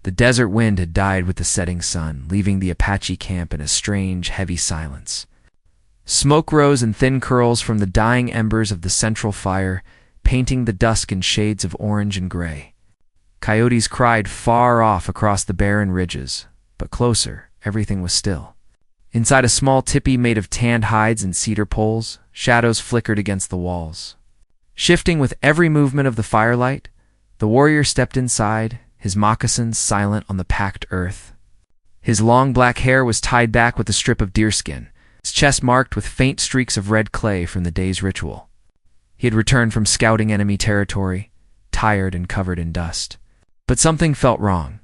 The desert wind had died with the setting sun, leaving the Apache camp in a strange, heavy silence. Smoke rose in thin curls from the dying embers of the central fire, painting the dusk in shades of orange and gray. Coyotes cried far off across the barren ridges, but closer, everything was still. Inside a small tipi made of tanned hides and cedar poles, shadows flickered against the walls. Shifting with every movement of the firelight, the warrior stepped inside, his moccasins silent on the packed earth. His long black hair was tied back with a strip of deerskin, his chest marked with faint streaks of red clay from the day's ritual. He had returned from scouting enemy territory, tired and covered in dust. But something felt wrong.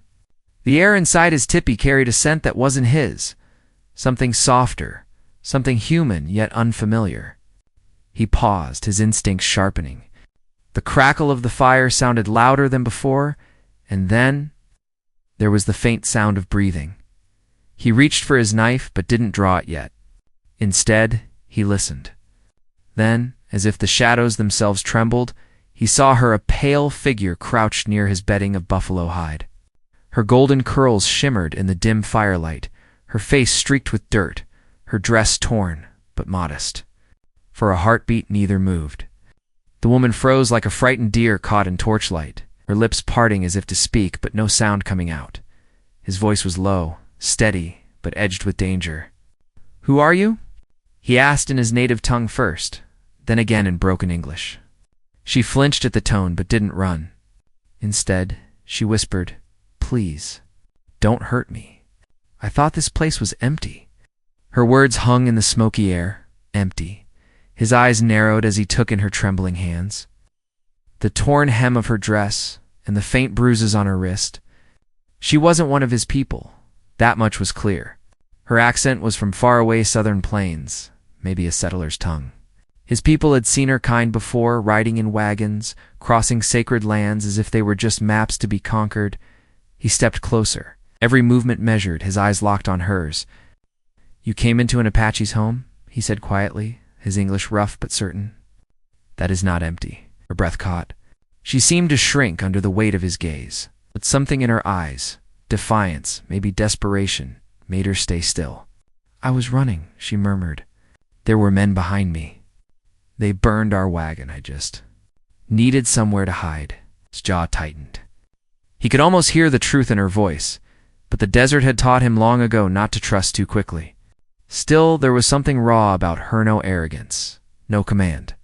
The air inside his tipi carried a scent that wasn't his, something softer, something human yet unfamiliar. He paused, his instincts sharpening. The crackle of the fire sounded louder than before, and then there was the faint sound of breathing. He reached for his knife but didn't draw it yet. Instead, he listened. Then, as if the shadows themselves trembled, he saw her, a pale figure crouched near his bedding of buffalo hide. Her golden curls shimmered in the dim firelight, her face streaked with dirt, her dress torn but modest. For a heartbeat, neither moved. The woman froze like a frightened deer caught in torchlight, her lips parting as if to speak, but no sound coming out. His voice was low, steady, but edged with danger. "Who are you?" he asked in his native tongue first, then again in broken English. She flinched at the tone but didn't run. Instead, she whispered, "Please, don't hurt me. I thought this place was empty." Her words hung in the smoky air, empty. His eyes narrowed as he took in her trembling hands. The torn hem of her dress and the faint bruises on her wrist. She wasn't one of his people, that much was clear. Her accent was from faraway southern plains, maybe a settler's tongue. His people had seen her kind before, riding in wagons, crossing sacred lands as if they were just maps to be conquered. He stepped closer, every movement measured, his eyes locked on hers. "You came into an Apache's home?" he said quietly, his English rough but certain. "That is not empty." Her breath caught. She seemed to shrink under the weight of his gaze, but something in her eyes, defiance, maybe desperation, made her stay still. "I was running," she murmured. "There were men behind me. They burned our wagon. I just needed somewhere to hide." His jaw tightened. He could almost hear the truth in her voice, but the desert had taught him long ago not to trust too quickly. Still, there was something raw about her, no arrogance, no command,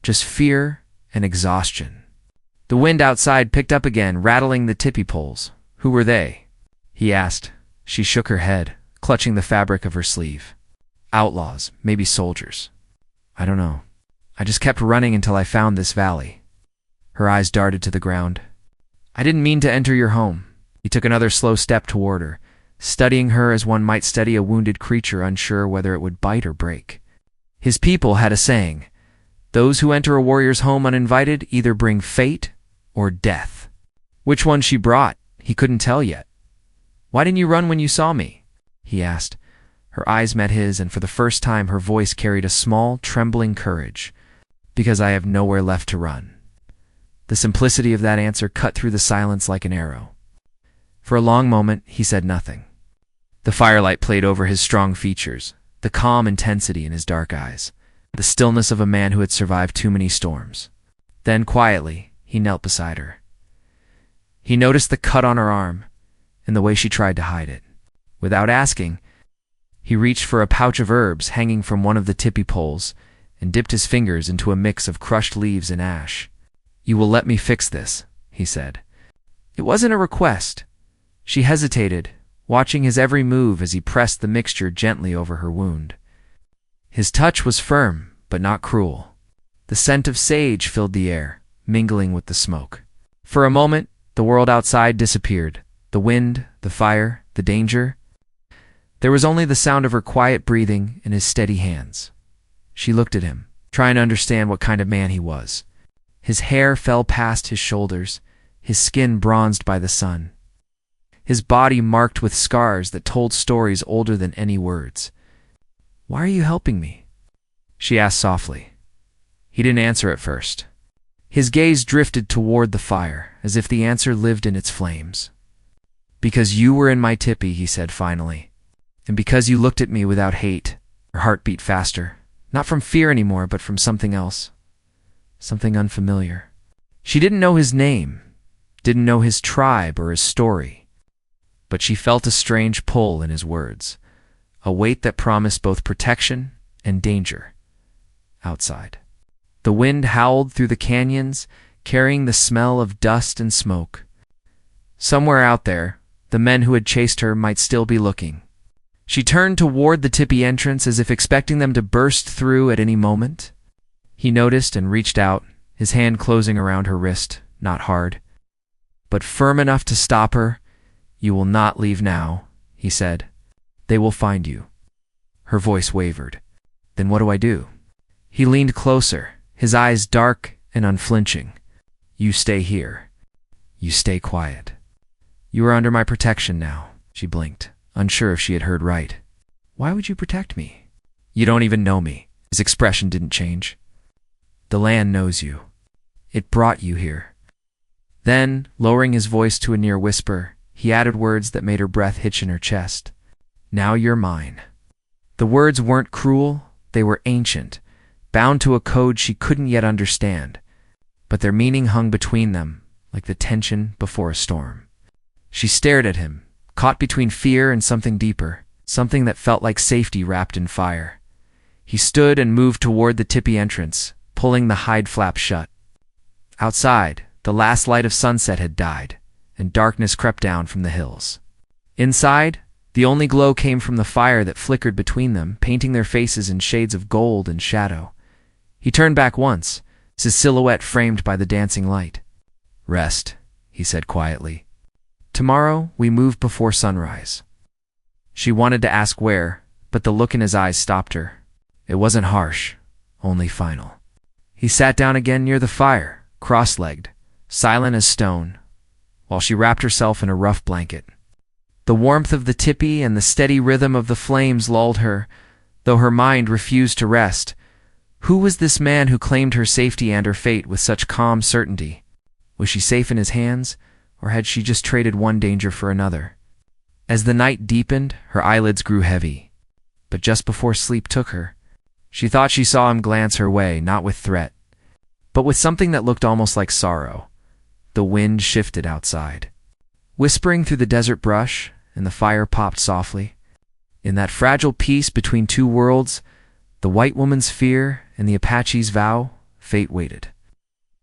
just fear and exhaustion. The wind outside picked up again, rattling the tipi poles. "Who were they?" he asked. She shook her head, clutching the fabric of her sleeve. "Outlaws, maybe soldiers. I don't know. I just kept running until I found this valley." Her eyes darted to the ground. "I didn't mean to enter your home." He took another slow step toward her, studying her as one might study a wounded creature unsure whether it would bite or break. His people had a saying, "Those who enter a warrior's home uninvited either bring fate or death." Which one she brought, he couldn't tell yet. "Why didn't you run when you saw me?" he asked. Her eyes met his, and for the first time her voice carried a small, trembling courage. "Because I have nowhere left to run." The simplicity of that answer cut through the silence like an arrow. For a long moment, he said nothing. The firelight played over his strong features, the calm intensity in his dark eyes, the stillness of a man who had survived too many storms. Then, quietly, he knelt beside her. He noticed the cut on her arm and the way she tried to hide it. Without asking, he reached for a pouch of herbs hanging from one of the tipi poles and dipped his fingers into a mix of crushed leaves and ash. "You will let me fix this," he said. It wasn't a request. She hesitated, watching his every move as he pressed the mixture gently over her wound. His touch was firm, but not cruel. The scent of sage filled the air, mingling with the smoke. For a moment, the world outside disappeared. The wind, the fire, the danger. There was only the sound of her quiet breathing and his steady hands. She looked at him, trying to understand what kind of man he was. His hair fell past his shoulders, his skin bronzed by the sun. His body marked with scars that told stories older than any words. "Why are you helping me?" she asked softly. He didn't answer at first. His gaze drifted toward the fire, as if the answer lived in its flames. Because you were in my tipi, he said finally. And because you looked at me without hate. Her heart beat faster. Not from fear anymore, but from something else. Something unfamiliar. She didn't know his name, didn't know his tribe or his story. But she felt a strange pull in his words, a weight that promised both protection and danger. Outside. The wind howled through the canyons, carrying the smell of dust and smoke. Somewhere out there, the men who had chased her might still be looking. She turned toward the tipi entrance as if expecting them to burst through at any moment. He noticed and reached out, his hand closing around her wrist, not hard, but firm enough to stop her. You will not leave now, he said. They will find you. Her voice wavered. Then what do I do? He leaned closer, his eyes dark and unflinching. You stay here. You stay quiet. You are under my protection now, she blinked, unsure if she had heard right. Why would you protect me? You don't even know me. His expression didn't change. The land knows you. It brought you here. Then, lowering his voice to a near whisper, he added words that made her breath hitch in her chest. Now you're mine. The words weren't cruel, they were ancient, bound to a code she couldn't yet understand, but their meaning hung between them, like the tension before a storm. She stared at him, caught between fear and something deeper, something that felt like safety wrapped in fire. He stood and moved toward the tipi entrance, pulling the hide flap shut. Outside, the last light of sunset had died, and darkness crept down from the hills. Inside, the only glow came from the fire that flickered between them, painting their faces in shades of gold and shadow. He turned back once, his silhouette framed by the dancing light. Rest, he said quietly. Tomorrow we move before sunrise. She wanted to ask where, but the look in his eyes stopped her. It wasn't harsh, only final. He sat down again near the fire, cross-legged, silent as stone, while she wrapped herself in a rough blanket. The warmth of the tipi and the steady rhythm of the flames lulled her, though her mind refused to rest. Who was this man who claimed her safety and her fate with such calm certainty? Was she safe in his hands, or had she just traded one danger for another? As the night deepened, her eyelids grew heavy. But just before sleep took her, she thought she saw him glance her way, not with threat, but with something that looked almost like sorrow. The wind shifted outside, whispering through the desert brush, and the fire popped softly. In that fragile peace between two worlds, the white woman's fear and the Apache's vow, fate waited.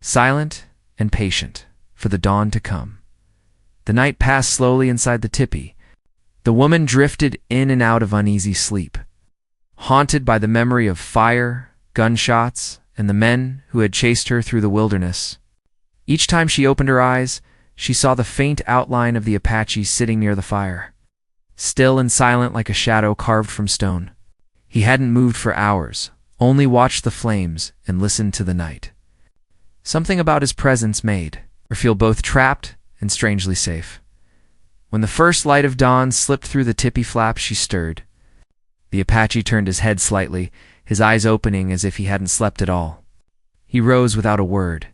Silent and patient, for the dawn to come. The night passed slowly inside the tipi. The woman drifted in and out of uneasy sleep, haunted by the memory of fire, gunshots, and the men who had chased her through the wilderness. Each time she opened her eyes, she saw the faint outline of the Apache sitting near the fire, still and silent like a shadow carved from stone. He hadn't moved for hours, only watched the flames and listened to the night. Something about his presence made her feel both trapped and strangely safe. When the first light of dawn slipped through the tipi flap, she stirred. The Apache turned his head slightly, his eyes opening as if he hadn't slept at all. He rose without a word,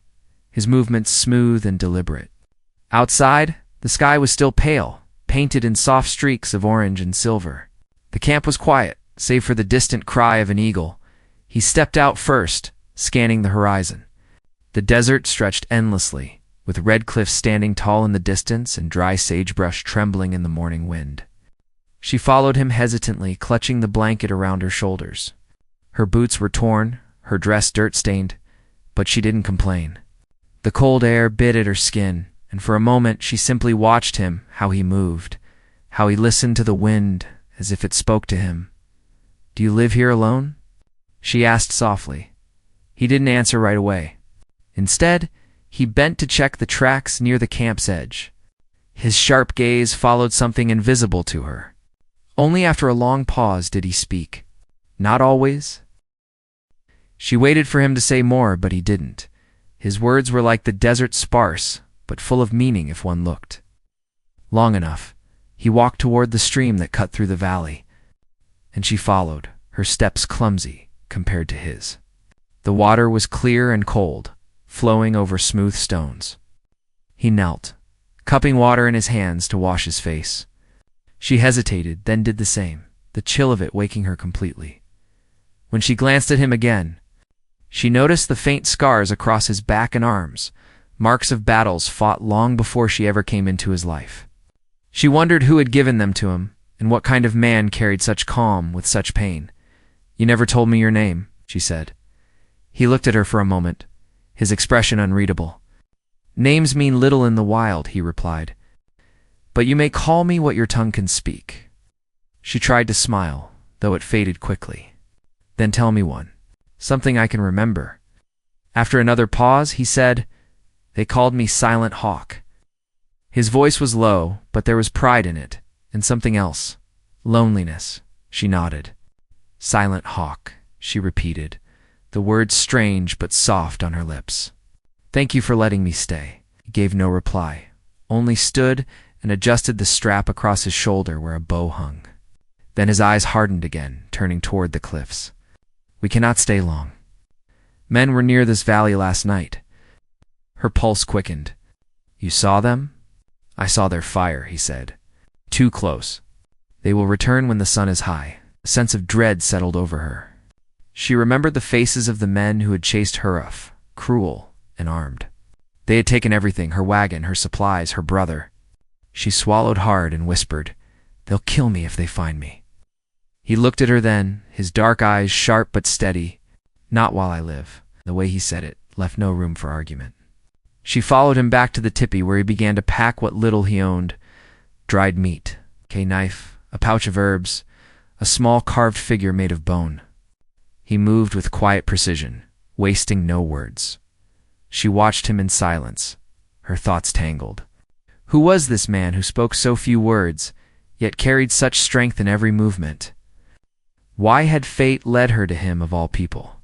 his movements smooth and deliberate. Outside, the sky was still pale, painted in soft streaks of orange and silver. The camp was quiet, save for the distant cry of an eagle. He stepped out first, scanning the horizon. The desert stretched endlessly, with red cliffs standing tall in the distance and dry sagebrush trembling in the morning wind. She followed him hesitantly, clutching the blanket around her shoulders. Her boots were torn, her dress dirt-stained, but she didn't complain. The cold air bit at her skin, and for a moment she simply watched him, how he moved, how he listened to the wind as if it spoke to him. "Do you live here alone?" she asked softly. He didn't answer right away. Instead, he bent to check the tracks near the camp's edge. His sharp gaze followed something invisible to her. Only after a long pause did he speak. Not always. She waited for him to say more, but he didn't. His words were like the desert, sparse, but full of meaning if one looked. Long enough, he walked toward the stream that cut through the valley, and she followed, her steps clumsy compared to his. The water was clear and cold, flowing over smooth stones. He knelt, cupping water in his hands to wash his face. She hesitated, then did the same, the chill of it waking her completely. When she glanced at him again, she noticed the faint scars across his back and arms, marks of battles fought long before she ever came into his life. She wondered who had given them to him, and what kind of man carried such calm with such pain. "You never told me your name," she said. He looked at her for a moment, his expression unreadable. "Names mean little in the wild," he replied. "But you may call me what your tongue can speak." She tried to smile, though it faded quickly. "Then tell me one. Something I can remember." After another pause, he said, "They called me Silent Hawk." His voice was low, but there was pride in it, and something else. Loneliness. She nodded. "Silent Hawk," she repeated, the words strange but soft on her lips. "Thank you for letting me stay." He gave no reply, only stood and adjusted the strap across his shoulder where a bow hung. Then his eyes hardened again, turning toward the cliffs. "We cannot stay long. Men were near this valley last night." Her pulse quickened. "You saw them?" "I saw their fire," he said. "Too close. They will return when the sun is high." A sense of dread settled over her. She remembered the faces of the men who had chased her off, cruel and armed. They had taken everything, her wagon, her supplies, her brother. She swallowed hard and whispered, "They'll kill me if they find me." He looked at her then, his dark eyes sharp but steady. "Not while I live." The way he said it left no room for argument. She followed him back to the tipi where he began to pack what little he owned. Dried meat, a knife, a pouch of herbs, a small carved figure made of bone. He moved with quiet precision, wasting no words. She watched him in silence, her thoughts tangled. Who was this man who spoke so few words, yet carried such strength in every movement? Why had fate led her to him of all people?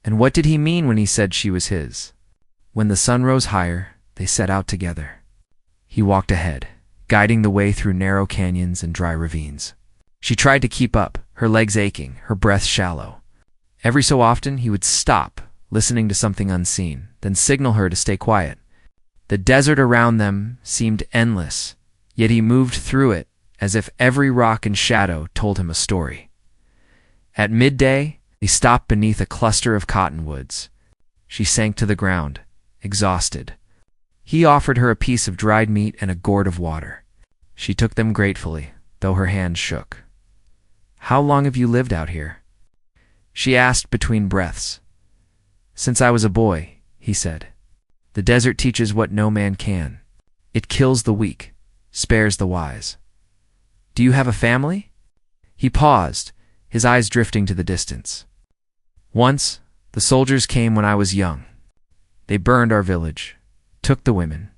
And what did he mean when he said she was his? When the sun rose higher, they set out together. He walked ahead, guiding the way through narrow canyons and dry ravines. She tried to keep up, her legs aching, her breath shallow. Every so often he would stop, listening to something unseen, then signal her to stay quiet. The desert around them seemed endless, yet he moved through it as if every rock and shadow told him a story. At midday, they stopped beneath a cluster of cottonwoods. She sank to the ground, exhausted. He offered her a piece of dried meat and a gourd of water. She took them gratefully, though her hands shook. "How long have you lived out here?" she asked between breaths. "Since I was a boy," he said. "The desert teaches what no man can. It kills the weak, spares the wise." "Do you have a family?" He paused, his eyes drifting to the distance. "Once, the soldiers came when I was young. They burned our village, took the women.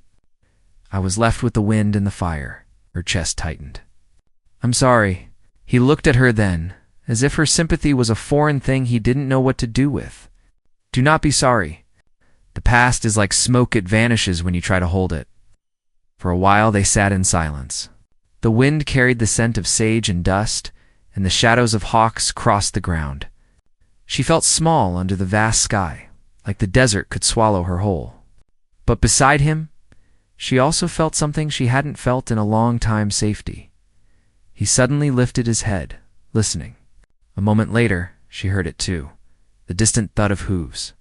I was left with the wind and the fire." Her chest tightened. "I'm sorry." He looked at her then, as if her sympathy was a foreign thing he didn't know what to do with. "Do not be sorry. The past is like smoke, it vanishes when you try to hold it." For a while they sat in silence. The wind carried the scent of sage and dust, and the shadows of hawks crossed the ground. She felt small under the vast sky, like the desert could swallow her whole. But beside him, she also felt something she hadn't felt in a long time: safety. He suddenly lifted his head, listening. A moment later, she heard it too, the distant thud of hooves.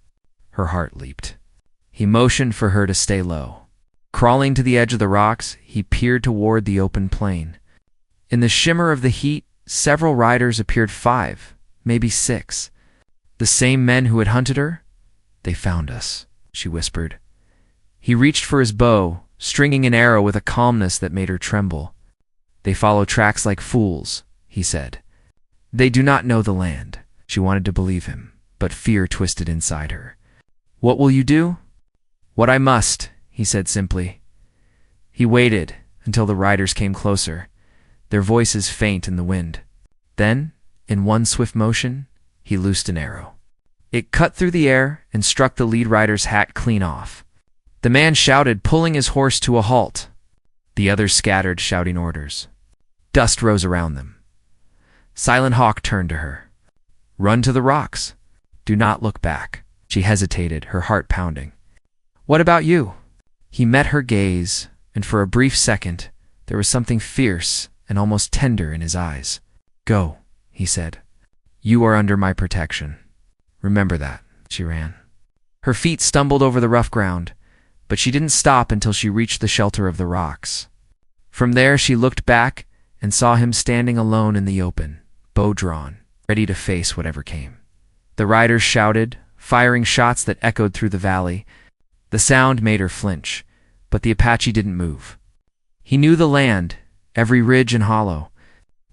Her heart leaped. He motioned for her to stay low. Crawling to the edge of the rocks, he peered toward the open plain. In the shimmer of the heat, several riders appeared, 5, maybe 6. The same men who had hunted her? "They found us," she whispered. He reached for his bow, stringing an arrow with a calmness that made her tremble. "They follow tracks like fools," he said. "They do not know the land." She wanted to believe him, but fear twisted inside her. "What will you do?" "What I must," he said simply. He waited until the riders came closer, their voices faint in the wind. Then, in one swift motion, he loosed an arrow. It cut through the air and struck the lead rider's hat clean off. The man shouted, pulling his horse to a halt. The others scattered, shouting orders. Dust rose around them. Silent Hawk turned to her. "Run to the rocks. Do not look back." She hesitated, her heart pounding. "What about you?" He met her gaze, and for a brief second, there was something fierce and almost tender in his eyes. "Go," he said. "You are under my protection. Remember that." She ran. Her feet stumbled over the rough ground, but she didn't stop until she reached the shelter of the rocks. From there, she looked back and saw him standing alone in the open, bow drawn, ready to face whatever came. The riders shouted, firing shots that echoed through the valley. The sound made her flinch, but the Apache didn't move. He knew the land, every ridge and hollow.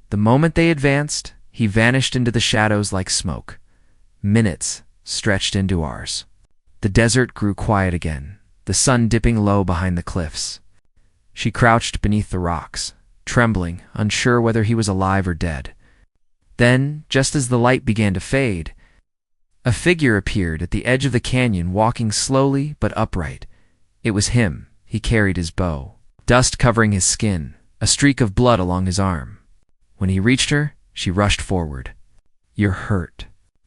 The moment they advanced, he vanished into the shadows like smoke. Minutes stretched into hours. The desert grew quiet again, the sun dipping low behind the cliffs. She crouched beneath the rocks, trembling, unsure whether he was alive or dead. Then, just as the light began to fade, a figure appeared at the edge of the canyon, walking slowly but upright. It was him. He carried his bow, dust covering his skin, a streak of blood along his arm. When he reached her, she rushed forward. "You're hurt,"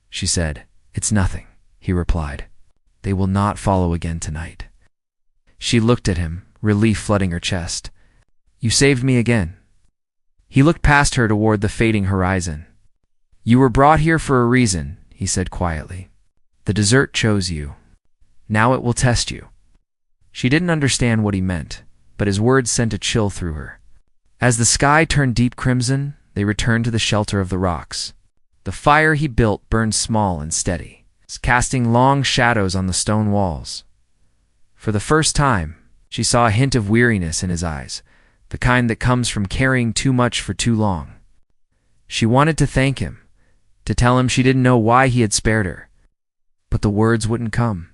she said. "It's nothing," he replied. "They will not follow again tonight." She looked at him, relief flooding her chest. "You saved me again." He looked past her toward the fading horizon. "You were brought here for a reason," he said quietly. "The desert chose you. Now it will test you." She didn't understand what he meant, but his words sent a chill through her. As the sky turned deep crimson, they returned to the shelter of the rocks. The fire he built burned small and steady, casting long shadows on the stone walls. For the first time, she saw a hint of weariness in his eyes, the kind that comes from carrying too much for too long. She wanted to thank him, to tell him she didn't know why he had spared her, but the words wouldn't come.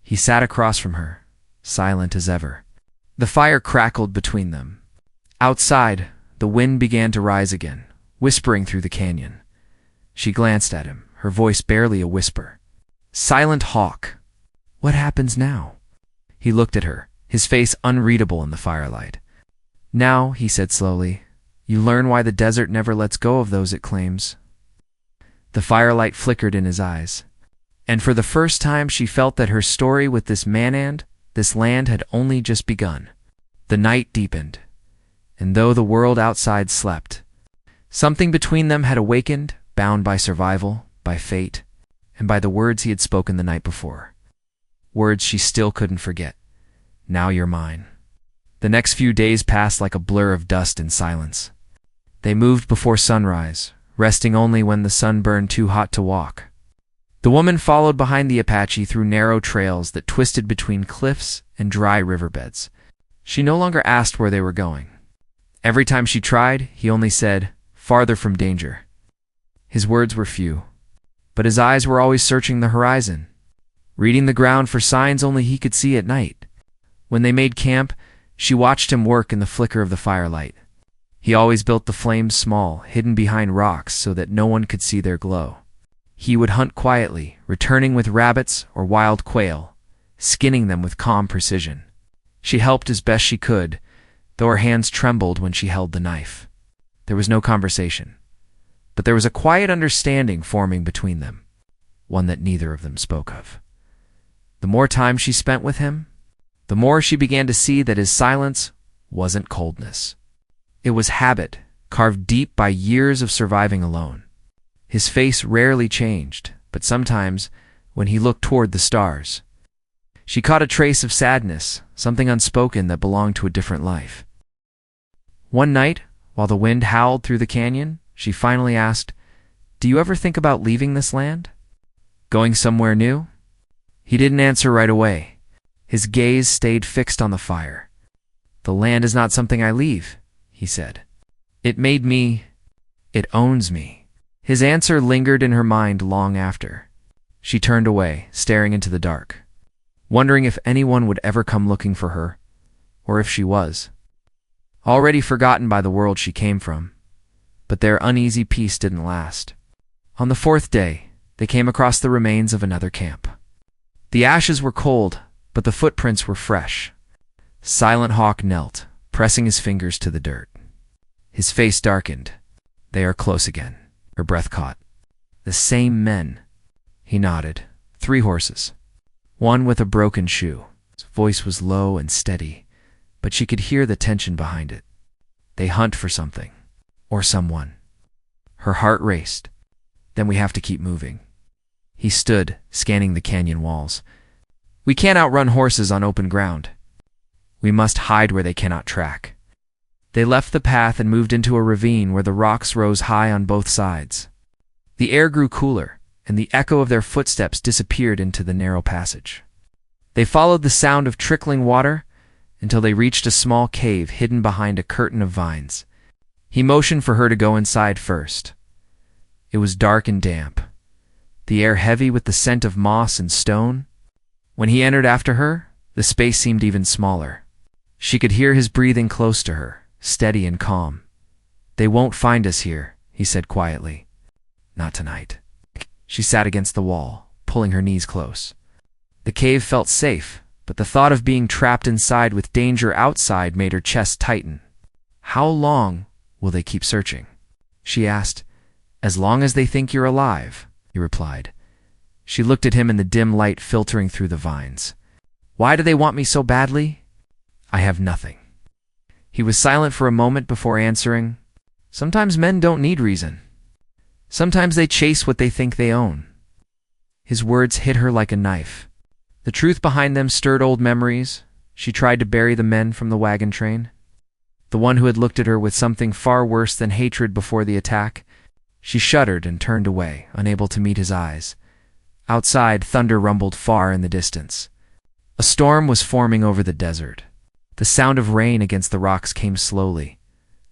He sat across from her, silent as ever. The fire crackled between them. Outside, the wind began to rise again, whispering through the canyon. She glanced at him, her voice barely a whisper. "Silent Hawk, what happens now?" He looked at her, his face unreadable in the firelight. "Now," he said slowly, "you learn why the desert never lets go of those it claims." The firelight flickered in his eyes, and for the first time she felt that her story with this man and this land had only just begun. The night deepened, and though the world outside slept, something between them had awakened, bound by survival, by fate, and by the words he had spoken the night before. Words she still couldn't forget. "Now you're mine." The next few days passed like a blur of dust and silence. They moved before sunrise, resting only when the sun burned too hot to walk. The woman followed behind the Apache through narrow trails that twisted between cliffs and dry riverbeds. She no longer asked where they were going. Every time she tried, he only said, "Farther from danger." His words were few, but his eyes were always searching the horizon, reading the ground for signs only he could see at night. When they made camp, she watched him work in the flicker of the firelight. He always built the flames small, hidden behind rocks so that no one could see their glow. He would hunt quietly, returning with rabbits or wild quail, skinning them with calm precision. She helped as best she could, though her hands trembled when she held the knife. There was no conversation, but there was a quiet understanding forming between them, one that neither of them spoke of. The more time she spent with him, the more she began to see that his silence wasn't coldness. It was habit, carved deep by years of surviving alone. His face rarely changed, but sometimes, when he looked toward the stars, she caught a trace of sadness, something unspoken that belonged to a different life. One night, while the wind howled through the canyon, she finally asked, "Do you ever think about leaving this land? Going somewhere new?" He didn't answer right away. His gaze stayed fixed on the fire. "The land is not something I leave," he said. "It made me. It owns me." His answer lingered in her mind long after. She turned away, staring into the dark, wondering if anyone would ever come looking for her, or if she was. Already forgotten by the world she came from. But their uneasy peace didn't last. On the fourth day, they came across the remains of another camp. The ashes were cold, but the footprints were fresh. Silent Hawk knelt, pressing his fingers to the dirt. His face darkened. "They are close again," her breath caught. "The same men." He nodded. 3 horses. One with a broken shoe. His voice was low and steady, but she could hear the tension behind it. They hunt for something. Or someone. Her heart raced. Then we have to keep moving. He stood, scanning the canyon walls. We can't outrun horses on open ground. We must hide where they cannot track. They left the path and moved into a ravine where the rocks rose high on both sides. The air grew cooler, and the echo of their footsteps disappeared into the narrow passage. They followed the sound of trickling water until they reached a small cave hidden behind a curtain of vines. He motioned for her to go inside first. It was dark and damp, the air heavy with the scent of moss and stone. When he entered after her, the space seemed even smaller. She could hear his breathing close to her, steady and calm. They won't find us here, he said quietly. Not tonight. She sat against the wall, pulling her knees close. The cave felt safe, but the thought of being trapped inside with danger outside made her chest tighten. How long will they keep searching? She asked. As long as they think you're alive, he replied. She looked at him in the dim light filtering through the vines. Why do they want me so badly? I have nothing. He was silent for a moment before answering. Sometimes men don't need reason. Sometimes they chase what they think they own. His words hit her like a knife. The truth behind them stirred old memories. She tried to bury the men from the wagon train. The one who had looked at her with something far worse than hatred before the attack. She shuddered and turned away, unable to meet his eyes. Outside, thunder rumbled far in the distance. A storm was forming over the desert. The sound of rain against the rocks came slowly,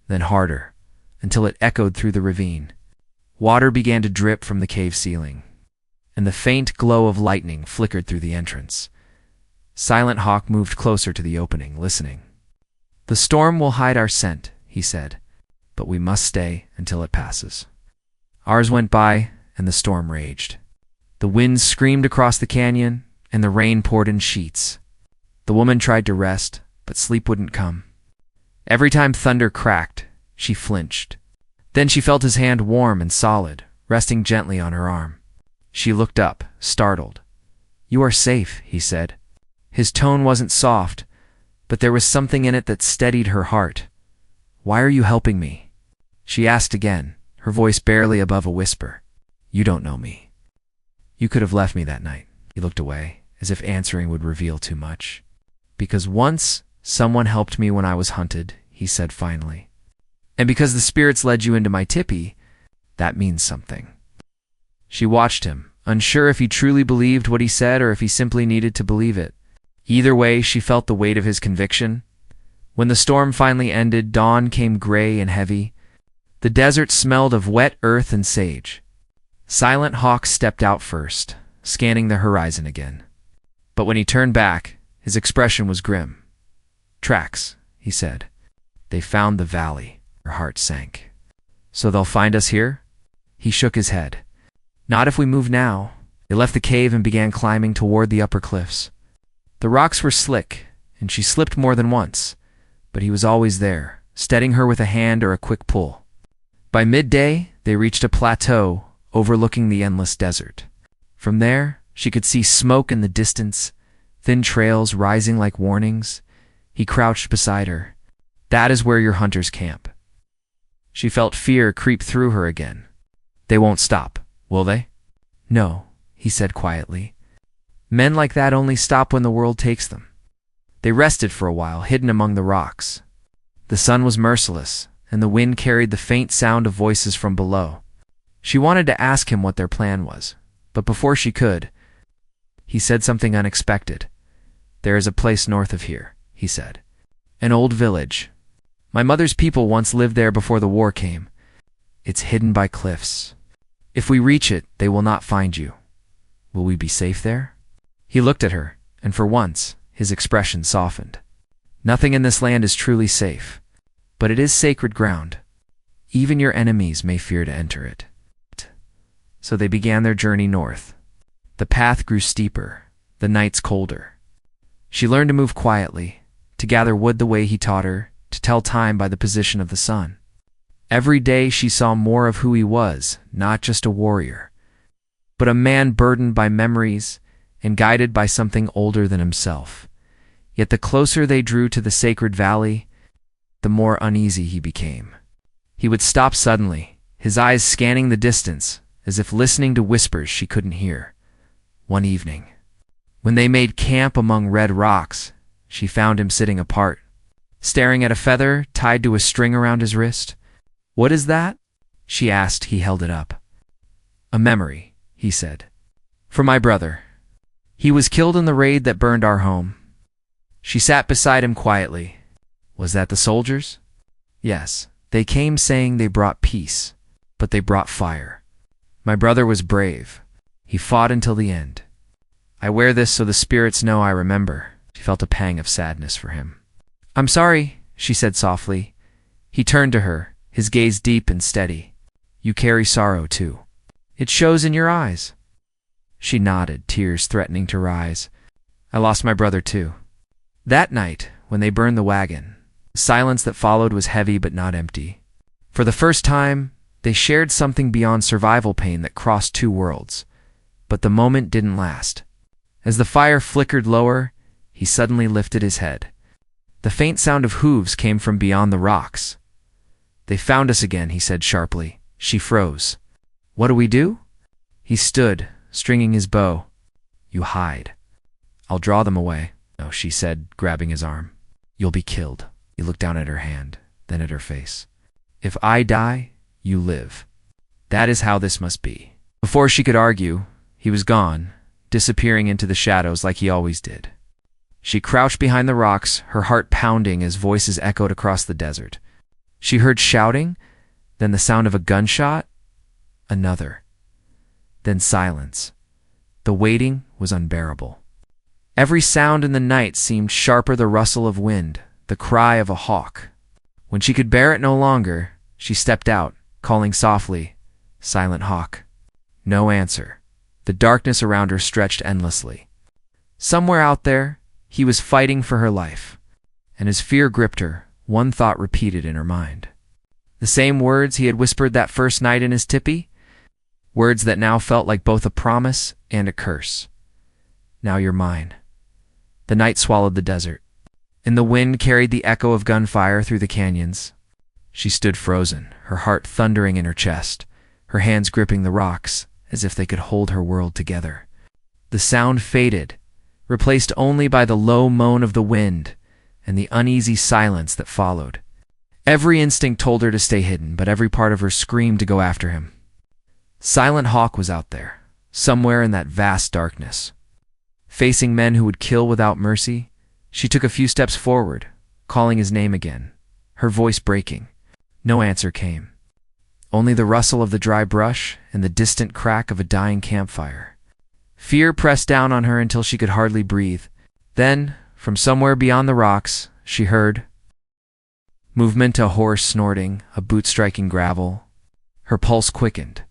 then harder, until it echoed through the ravine. Water began to drip from the cave ceiling, and the faint glow of lightning flickered through the entrance. Silent Hawk moved closer to the opening, listening. The storm will hide our scent, he said, but we must stay until it passes. Hours went by, and the storm raged. The wind screamed across the canyon, and the rain poured in sheets. The woman tried to rest, but sleep wouldn't come. Every time thunder cracked, she flinched. Then she felt his hand warm and solid, resting gently on her arm. She looked up, startled. You are safe, he said. His tone wasn't soft, but there was something in it that steadied her heart. Why are you helping me? She asked again, her voice barely above a whisper. You don't know me. You could have left me that night. He looked away, as if answering would reveal too much. Because once someone helped me when I was hunted, he said finally. And because the spirits led you into my tipi, that means something. She watched him, unsure if he truly believed what he said or if he simply needed to believe it. Either way, she felt the weight of his conviction. When the storm finally ended, dawn came gray and heavy. The desert smelled of wet earth and sage. Silent Hawk stepped out first, scanning the horizon again. But when he turned back, his expression was grim. Tracks, he said. They found the valley. Her heart sank. So they'll find us here? He shook his head. Not if we move now. They left the cave and began climbing toward the upper cliffs. The rocks were slick, and she slipped more than once, but he was always there, steadying her with a hand or a quick pull. By midday, they reached a plateau overlooking the endless desert. From there, she could see smoke in the distance, thin trails rising like warnings. He crouched beside her. That is where your hunters camp. She felt fear creep through her again. They won't stop, will they? No, he said quietly. Men like that only stop when the world takes them. They rested for a while, hidden among the rocks. The sun was merciless, and the wind carried the faint sound of voices from below. She wanted to ask him what their plan was, but before she could, he said something unexpected. There is a place north of here, he said. An old village. My mother's people once lived there before the war came. It's hidden by cliffs. If we reach it, they will not find you. Will we be safe there? He looked at her, and for once, his expression softened. Nothing in this land is truly safe, but it is sacred ground. Even your enemies may fear to enter it. So they began their journey north. The path grew steeper, the nights colder. She learned to move quietly, to gather wood the way he taught her, to tell time by the position of the sun. Every day she saw more of who he was, not just a warrior, but a man burdened by memories and guided by something older than himself. Yet the closer they drew to the sacred valley, the more uneasy he became. He would stop suddenly, his eyes scanning the distance, as if listening to whispers she couldn't hear. One evening, when they made camp among red rocks, she found him sitting apart, staring at a feather tied to a string around his wrist. "What is that?" she asked. He held it up. "A memory," he said. "For my brother. He was killed in the raid that burned our home." She sat beside him quietly. "Was that the soldiers?" "Yes. They came saying they brought peace, but they brought fire. My brother was brave. He fought until the end. I wear this so the spirits know I remember." She felt a pang of sadness for him. "I'm sorry," she said softly. He turned to her, his gaze deep and steady. "You carry sorrow, too. It shows in your eyes." She nodded, tears threatening to rise. "I lost my brother, too." That night, when they burned the wagon, the silence that followed was heavy but not empty. For the first time, they shared something beyond survival pain that crossed two worlds. But the moment didn't last. As the fire flickered lower, he suddenly lifted his head. The faint sound of hooves came from beyond the rocks. "They found us again," he said sharply. She froze. "What do we do?" He stood, stringing his bow. "You hide. I'll draw them away." "No," she said, grabbing his arm. "You'll be killed." He looked down at her hand, then at her face. "If I die, you live. That is how this must be." Before she could argue, he was gone, disappearing into the shadows like he always did. She crouched behind the rocks, her heart pounding as voices echoed across the desert. She heard shouting, then the sound of a gunshot, another, then silence. The waiting was unbearable. Every sound in the night seemed sharper: the rustle of wind, the cry of a hawk. When she could bear it no longer, she stepped out, calling softly, "Silent Hawk." No answer. The darkness around her stretched endlessly. Somewhere out there, he was fighting for her life. And as fear gripped her, one thought repeated in her mind. The same words he had whispered that first night in his tipi, words that now felt like both a promise and a curse. "Now you're mine." The night swallowed the desert, and the wind carried the echo of gunfire through the canyons. She stood frozen, her heart thundering in her chest, her hands gripping the rocks as if they could hold her world together. The sound faded, replaced only by the low moan of the wind and the uneasy silence that followed. Every instinct told her to stay hidden, but every part of her screamed to go after him. Silent Hawk was out there, somewhere in that vast darkness. Facing men who would kill without mercy, she took a few steps forward, calling his name again, her voice breaking. No answer came. Only the rustle of the dry brush and the distant crack of a dying campfire. Fear pressed down on her until she could hardly breathe. Then, from somewhere beyond the rocks, she heard movement, a horse snorting, a boot striking gravel. Her pulse quickened.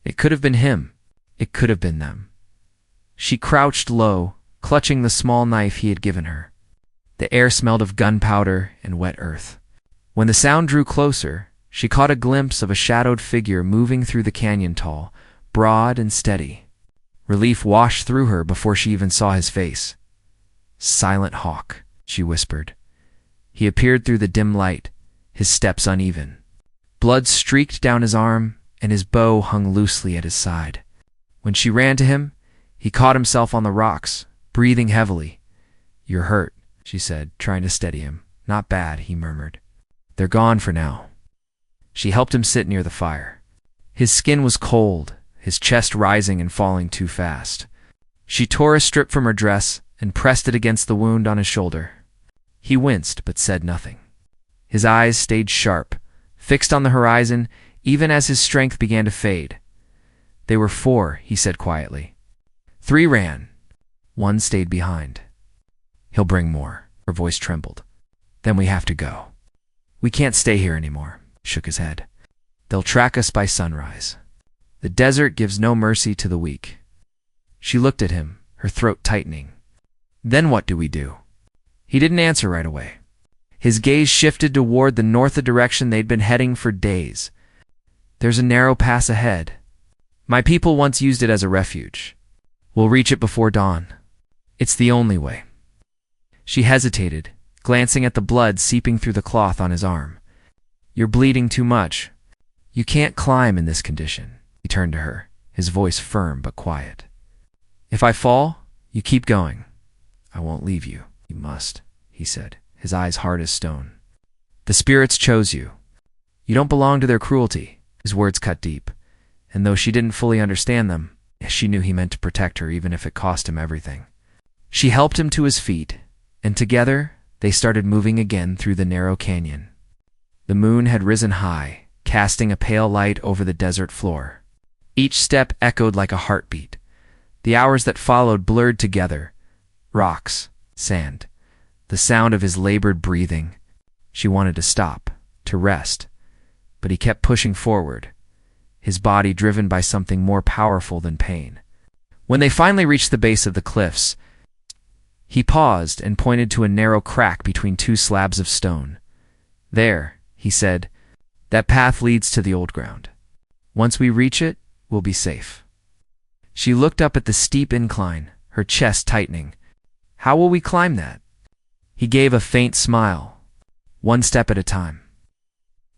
It could have been him. It could have been them. She crouched low, clutching the small knife he had given her. The air smelled of gunpowder and wet earth. When the sound drew closer, she caught a glimpse of a shadowed figure moving through the canyon, tall, broad, and steady. Relief washed through her before she even saw his face. "Silent Hawk," she whispered. He appeared through the dim light, his steps uneven. Blood streaked down his arm, and his bow hung loosely at his side. When she ran to him, he caught himself on the rocks, breathing heavily. "You're hurt," she said, trying to steady him. "Not bad," he murmured. "They're gone for now." She helped him sit near the fire. His skin was cold, his chest rising and falling too fast. She tore a strip from her dress and pressed it against the wound on his shoulder. He winced but said nothing. His eyes stayed sharp, fixed on the horizon, even as his strength began to fade. "They were 4, he said quietly. 3 ran. 1 stayed behind. He'll bring more." Her voice trembled. "Then we have to go. We can't stay here anymore." Shook his head. "They'll track us by sunrise. The desert gives no mercy to the weak." She looked at him, her throat tightening. "Then what do we do?" He didn't answer right away. His gaze shifted toward the north, the direction they'd been heading for days. "There's a narrow pass ahead. My people once used it as a refuge. We'll reach it before dawn. It's the only way." She hesitated, glancing at the blood seeping through the cloth on his arm. "You're bleeding too much. You can't climb in this condition." He turned to her, his voice firm but quiet. "If I fall, you keep going. I won't leave you. You must," he said, his eyes hard as stone. "The spirits chose you. You don't belong to their cruelty." His words cut deep, and though she didn't fully understand them, she knew he meant to protect her even if it cost him everything. She helped him to his feet, and together they started moving again through the narrow canyon. The moon had risen high, casting a pale light over the desert floor. Each step echoed like a heartbeat. The hours that followed blurred together. Rocks, sand, the sound of his labored breathing. She wanted to stop, to rest, but he kept pushing forward, his body driven by something more powerful than pain. When they finally reached the base of the cliffs, he paused and pointed to a narrow crack between two slabs of stone. "There," he said, "that path leads to the old ground. Once we reach it, we'll be safe." She looked up at the steep incline, her chest tightening. "How will we climb that?" He gave a faint smile. "One step at a time."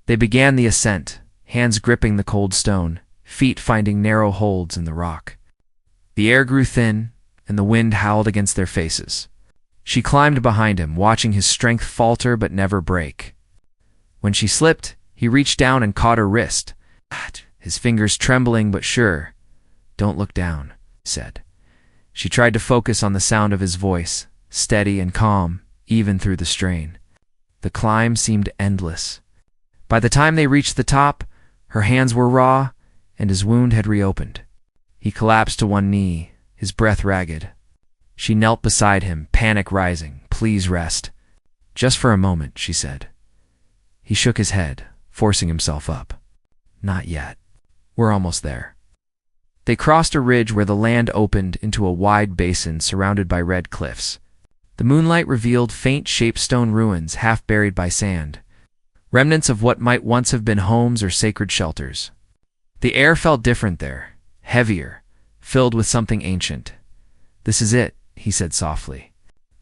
They began the ascent, hands gripping the cold stone, feet finding narrow holds in the rock. The air grew thin, and the wind howled against their faces. She climbed behind him, watching his strength falter but never break. When she slipped, he reached down and caught her wrist, his fingers trembling but sure. "Don't look down," he said. She tried to focus on the sound of his voice, steady and calm, even through the strain. The climb seemed endless. By the time they reached the top, her hands were raw, and his wound had reopened. He collapsed to one knee, his breath ragged. She knelt beside him, panic rising. "Please rest." "Just for a moment," she said. He shook his head, forcing himself up. "Not yet. We're almost there." They crossed a ridge where the land opened into a wide basin surrounded by red cliffs. The moonlight revealed faint shapestone ruins half buried by sand, remnants of what might once have been homes or sacred shelters. The air felt different there, heavier, filled with something ancient. "This is it," he said softly.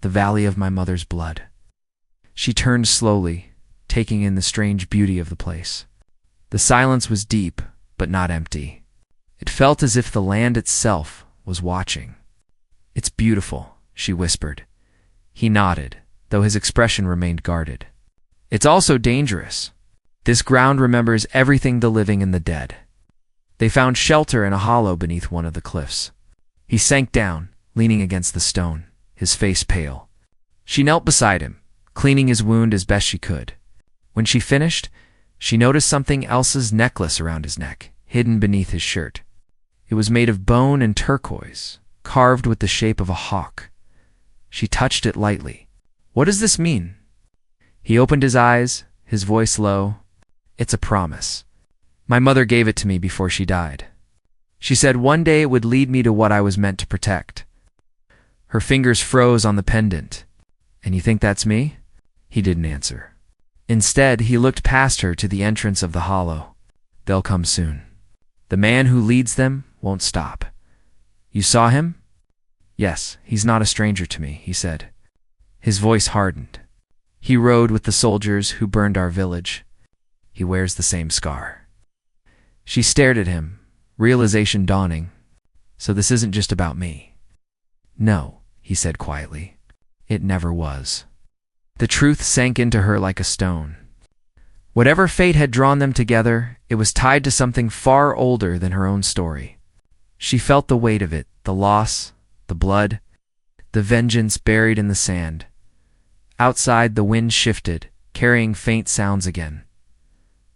"The valley of my mother's blood." She turned slowly, taking in the strange beauty of the place. The silence was deep, but not empty. It felt as if the land itself was watching. "It's beautiful," she whispered. He nodded, though his expression remained guarded. "It's also dangerous. This ground remembers everything the living and the dead." They found shelter in a hollow beneath one of the cliffs. He sank down, leaning against the stone, his face pale. She knelt beside him, cleaning his wound as best she could. When she finished, she noticed something else's necklace around his neck, hidden beneath his shirt. It was made of bone and turquoise, carved with the shape of a hawk. She touched it lightly. "What does this mean?" He opened his eyes, his voice low. "It's a promise. My mother gave it to me before she died. She said one day it would lead me to what I was meant to protect." Her fingers froze on the pendant. "And you think that's me?" He didn't answer. Instead, he looked past her to the entrance of the hollow. "They'll come soon. The man who leads them won't stop." "You saw him?" "Yes, he's not a stranger to me," he said. His voice hardened. "He rode with the soldiers who burned our village. He wears the same scar." She stared at him, realization dawning. "So this isn't just about me." "No," he said quietly. "It never was." The truth sank into her like a stone. Whatever fate had drawn them together, it was tied to something far older than her own story. She felt the weight of it, the loss, the blood, the vengeance buried in the sand. Outside, the wind shifted, carrying faint sounds again.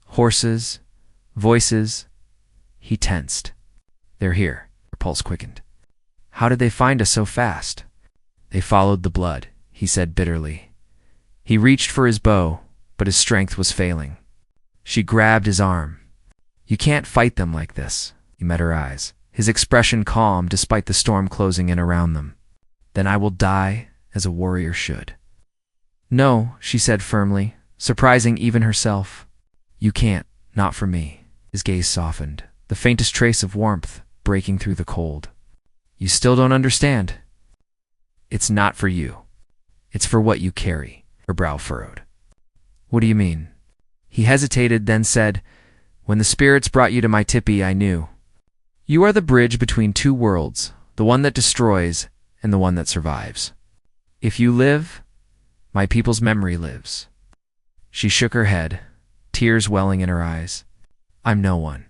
Horses, voices. He tensed. "They're here." Her pulse quickened. "How did they find us so fast?" "They followed the blood," he said bitterly. He reached for his bow, but his strength was failing. She grabbed his arm. "You can't fight them like this." He met her eyes, his expression calm despite the storm closing in around them. "Then I will die as a warrior should." "No," she said firmly, surprising even herself. "You can't, not for me." His gaze softened, the faintest trace of warmth breaking through the cold. "You still don't understand." "It's not for you." It's for what you carry." Her brow furrowed. "What do you mean?" He hesitated, then said, "When the spirits brought you to my tipi, I knew. You are the bridge between two worlds, the one that destroys and the one that survives. If you live, my people's memory lives." She shook her head, tears welling in her eyes. "I'm no one.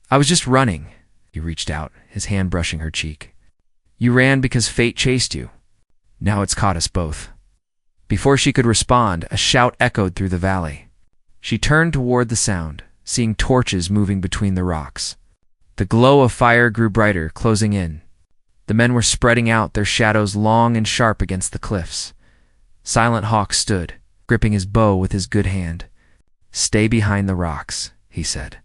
I was just running." He reached out, his hand brushing her cheek. "You ran because fate chased you. Now it's caught us both." Before she could respond, a shout echoed through the valley. She turned toward the sound, seeing torches moving between the rocks. The glow of fire grew brighter, closing in. The men were spreading out, their shadows long and sharp against the cliffs. Silent Hawk stood, gripping his bow with his good hand. "Stay behind the rocks," he said.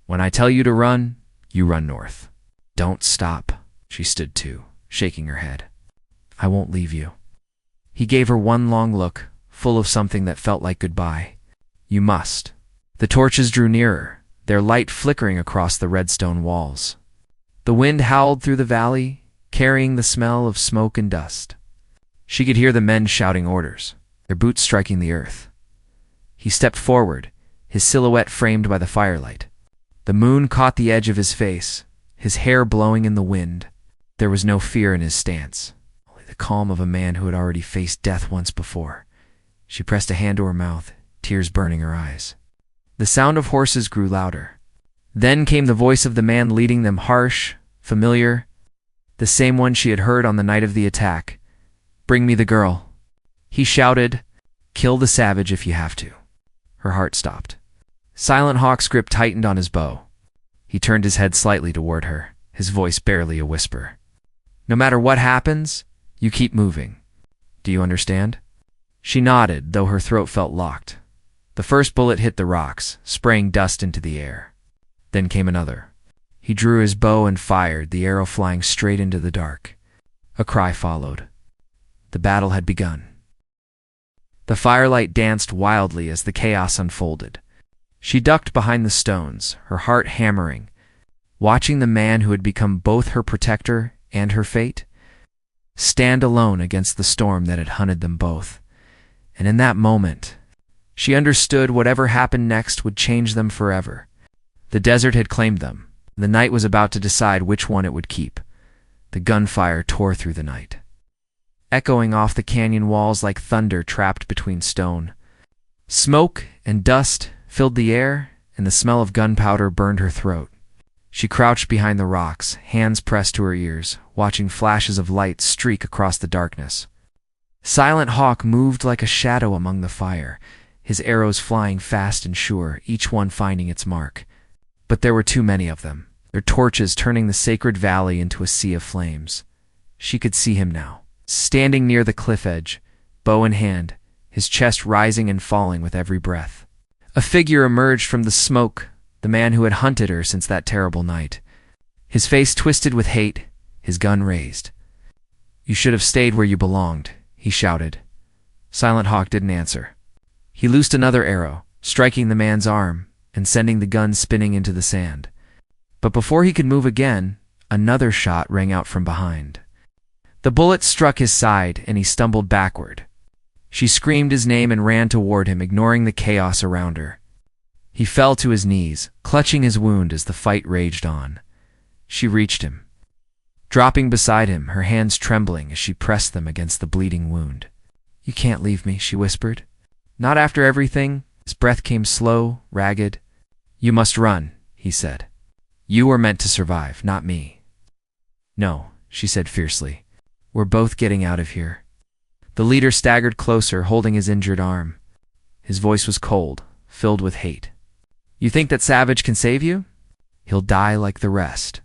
"When I tell you to run, you run north. Don't stop." She stood too, shaking her head. "I won't leave you." He gave her one long look, full of something that felt like goodbye. "You must." The torches drew nearer, their light flickering across the redstone walls. The wind howled through the valley, carrying the smell of smoke and dust. She could hear the men shouting orders, their boots striking the earth. He stepped forward, his silhouette framed by the firelight. The moon caught the edge of his face, his hair blowing in the wind. There was no fear in his stance, only the calm of a man who had already faced death once before. She pressed a hand to her mouth, tears burning her eyes. The sound of horses grew louder. Then came the voice of the man leading them, harsh, familiar, the same one she had heard on the night of the attack. "Bring me the girl." He shouted, "Kill the savage if you have to." Her heart stopped. Silent Hawk's grip tightened on his bow. He turned his head slightly toward her, his voice barely a whisper. "No matter what happens, you keep moving. Do you understand?" She nodded, though her throat felt locked. The first bullet hit the rocks, spraying dust into the air. Then came another. He drew his bow and fired, the arrow flying straight into the dark. A cry followed. The battle had begun. The firelight danced wildly as the chaos unfolded. She ducked behind the stones, her heart hammering, watching the man who had become both her protector and her fate stand alone against the storm that had hunted them both. And in that moment, she understood whatever happened next would change them forever. The desert had claimed them. The night was about to decide which one it would keep. The gunfire tore through the night, echoing off the canyon walls like thunder trapped between stone. Smoke and dust filled the air, and the smell of gunpowder burned her throat. She crouched behind the rocks, hands pressed to her ears, watching flashes of light streak across the darkness. Silent Hawk moved like a shadow among the fire, his arrows flying fast and sure, each one finding its mark. But there were too many of them, their torches turning the sacred valley into a sea of flames. She could see him now, standing near the cliff edge, bow in hand, his chest rising and falling with every breath. A figure emerged from the smoke, the man who had hunted her since that terrible night. His face twisted with hate, his gun raised. "You should have stayed where you belonged," he shouted. Silent Hawk didn't answer. He loosed another arrow, striking the man's arm and sending the gun spinning into the sand. But before he could move again, another shot rang out from behind. The bullet struck his side and he stumbled backward. She screamed his name and ran toward him, ignoring the chaos around her. He fell to his knees, clutching his wound as the fight raged on. She reached him, dropping beside him, her hands trembling as she pressed them against the bleeding wound. "You can't leave me," she whispered. "Not after everything." His breath came slow, ragged. "You must run," he said. "You were meant to survive, not me." "No," she said fiercely. "We're both getting out of here." The leader staggered closer, holding his injured arm. His voice was cold, filled with hate. "You think that Savage can save you? He'll die like the rest."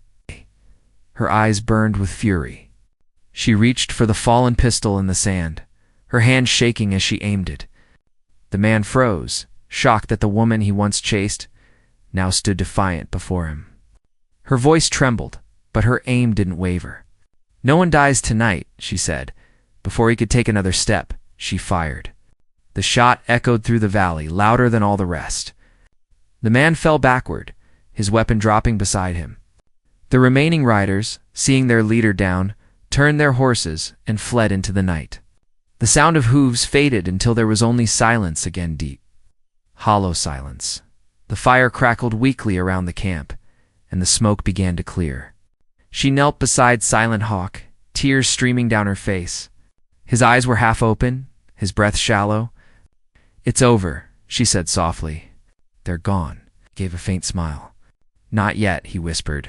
Her eyes burned with fury. She reached for the fallen pistol in the sand, her hand shaking as she aimed it. The man froze, shocked that the woman he once chased now stood defiant before him. Her voice trembled, but her aim didn't waver. "No one dies tonight," she said. Before he could take another step, she fired. The shot echoed through the valley, louder than all the rest. The man fell backward, his weapon dropping beside him. The remaining riders, seeing their leader down, turned their horses and fled into the night. The sound of hooves faded until there was only silence again, deep, hollow silence. The fire crackled weakly around the camp, and the smoke began to clear. She knelt beside Silent Hawk, tears streaming down her face. His eyes were half open, his breath shallow. "It's over," she said softly. "They're gone." He gave a faint smile. "Not yet," he whispered.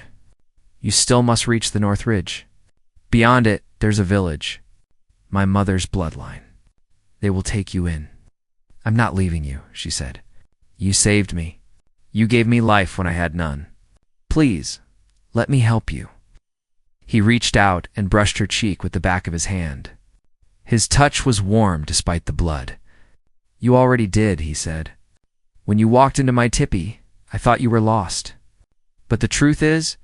"You still must reach the North Ridge. Beyond it, there's a village. My mother's bloodline. They will take you in." "I'm not leaving you," she said. "You saved me. You gave me life when I had none. Please, let me help you." He reached out and brushed her cheek with the back of his hand. His touch was warm despite the blood. "You already did," he said. "When you walked into my tipi, I thought you were lost. But the truth is,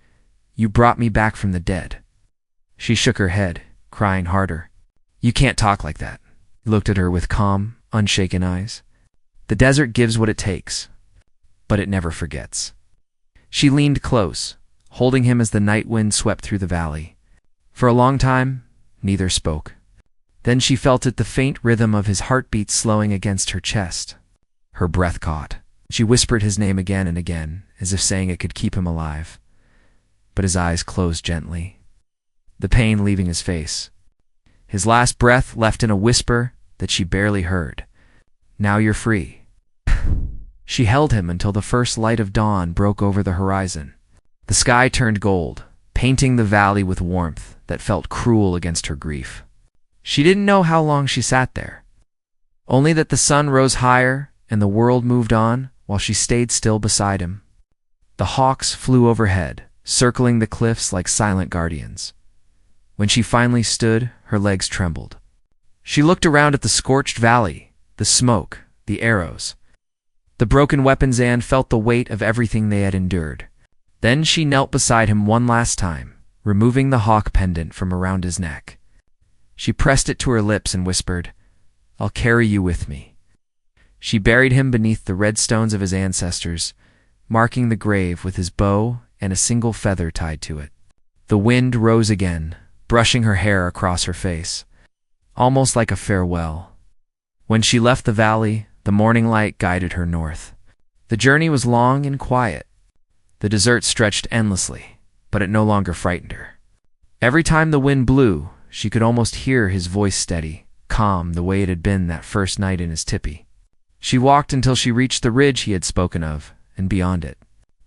you brought me back from the dead." She shook her head, crying harder. "You can't talk like that." He looked at her with calm, unshaken eyes. "The desert gives what it takes, but it never forgets." She leaned close, holding him as the night wind swept through the valley. For a long time, neither spoke. Then she felt it, the faint rhythm of his heartbeat slowing against her chest. Her breath caught. She whispered his name again and again, as if saying it could keep him alive. But his eyes closed gently, the pain leaving his face. His last breath left in a whisper that she barely heard. "Now you're free." She held him until the first light of dawn broke over the horizon. The sky turned gold, painting the valley with warmth that felt cruel against her grief. She didn't know how long she sat there, only that the sun rose higher and the world moved on while she stayed still beside him. The hawks flew overhead, circling the cliffs like silent guardians. When she finally stood, her legs trembled. She looked around at the scorched valley, the smoke, the arrows, the broken weapons, and felt the weight of everything they had endured. Then she knelt beside him one last time, removing the hawk pendant from around his neck. She pressed it to her lips and whispered, "I'll carry you with me." She buried him beneath the red stones of his ancestors, marking the grave with his bow and a single feather tied to it. The wind rose again, brushing her hair across her face, almost like a farewell. When she left the valley, the morning light guided her north. The journey was long and quiet. The desert stretched endlessly, but it no longer frightened her. Every time the wind blew, she could almost hear his voice, steady, calm, the way it had been that first night in his tipi. She walked until she reached the ridge he had spoken of, and beyond it.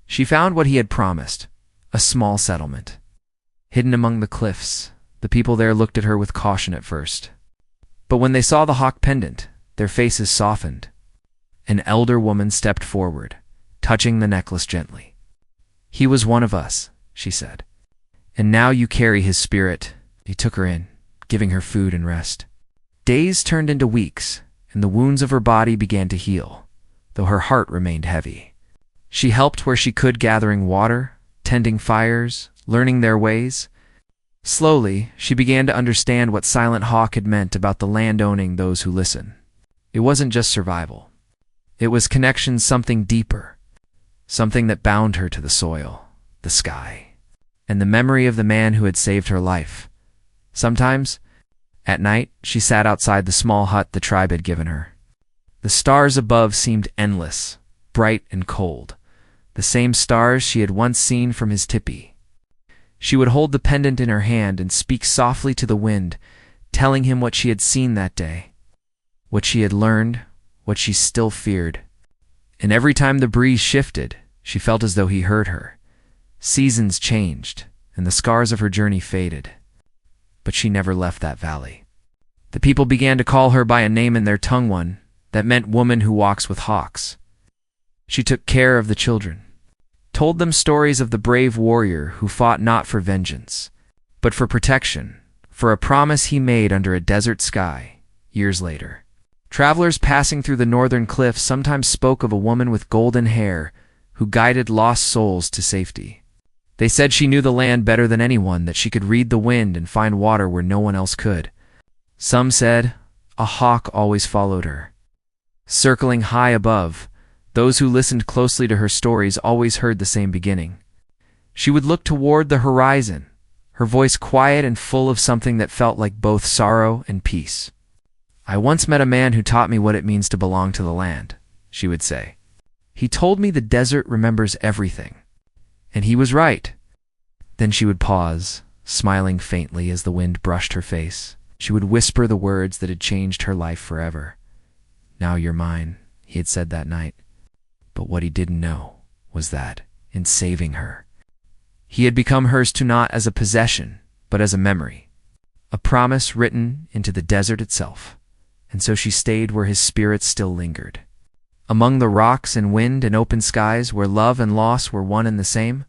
She found what he had promised, a small settlement. Hidden among the cliffs, the people there looked at her with caution at first. But when they saw the hawk pendant, their faces softened. An elder woman stepped forward, touching the necklace gently. "He was one of us," she said. "And now you carry his spirit." He took her in, giving her food and rest. Days turned into weeks, and the wounds of her body began to heal, though her heart remained heavy. She helped where she could, gathering water, tending fires, learning their ways. Slowly, she began to understand what Silent Hawk had meant about the land owning those who listen. It wasn't just survival. It was connection, something deeper, something that bound her to the soil, the sky, and the memory of the man who had saved her life. Sometimes, at night, she sat outside the small hut the tribe had given her. The stars above seemed endless, bright and cold, the same stars she had once seen from his tipi. She would hold the pendant in her hand and speak softly to the wind, telling him what she had seen that day, what she had learned, what she still feared. And every time the breeze shifted, she felt as though he heard her. Seasons changed, and the scars of her journey faded. But she never left that valley. The people began to call her by a name in their tongue, one that meant woman who walks with hawks. She took care of the children, told them stories of the brave warrior who fought not for vengeance, but for protection, for a promise he made under a desert sky, years later. Travelers passing through the northern cliffs sometimes spoke of a woman with golden hair who guided lost souls to safety. They said she knew the land better than anyone, that she could read the wind and find water where no one else could. Some said a hawk always followed her. Circling high above, those who listened closely to her stories always heard the same beginning. She would look toward the horizon, her voice quiet and full of something that felt like both sorrow and peace. "I once met a man who taught me what it means to belong to the land," she would say. "He told me the desert remembers everything. And he was right." Then she would pause, smiling faintly as the wind brushed her face. She would whisper the words that had changed her life forever. "Now you're mine," he had said that night. But what he didn't know was that, in saving her, he had become hers to not as a possession, but as a memory, a promise written into the desert itself. And so she stayed where his spirit still lingered. Among the rocks and wind and open skies, where love and loss were one and the same,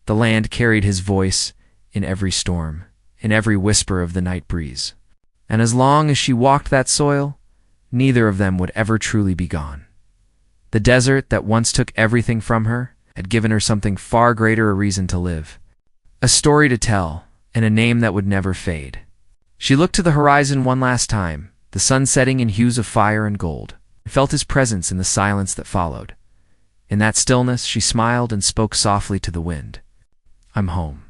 the land carried his voice in every storm, in every whisper of the night breeze. And as long as she walked that soil, neither of them would ever truly be gone. The desert that once took everything from her had given her something far greater, a reason to live, a story to tell, and a name that would never fade. She looked to the horizon one last time, the sun setting in hues of fire and gold, and felt his presence in the silence that followed. In that stillness, she smiled and spoke softly to the wind. "I'm home."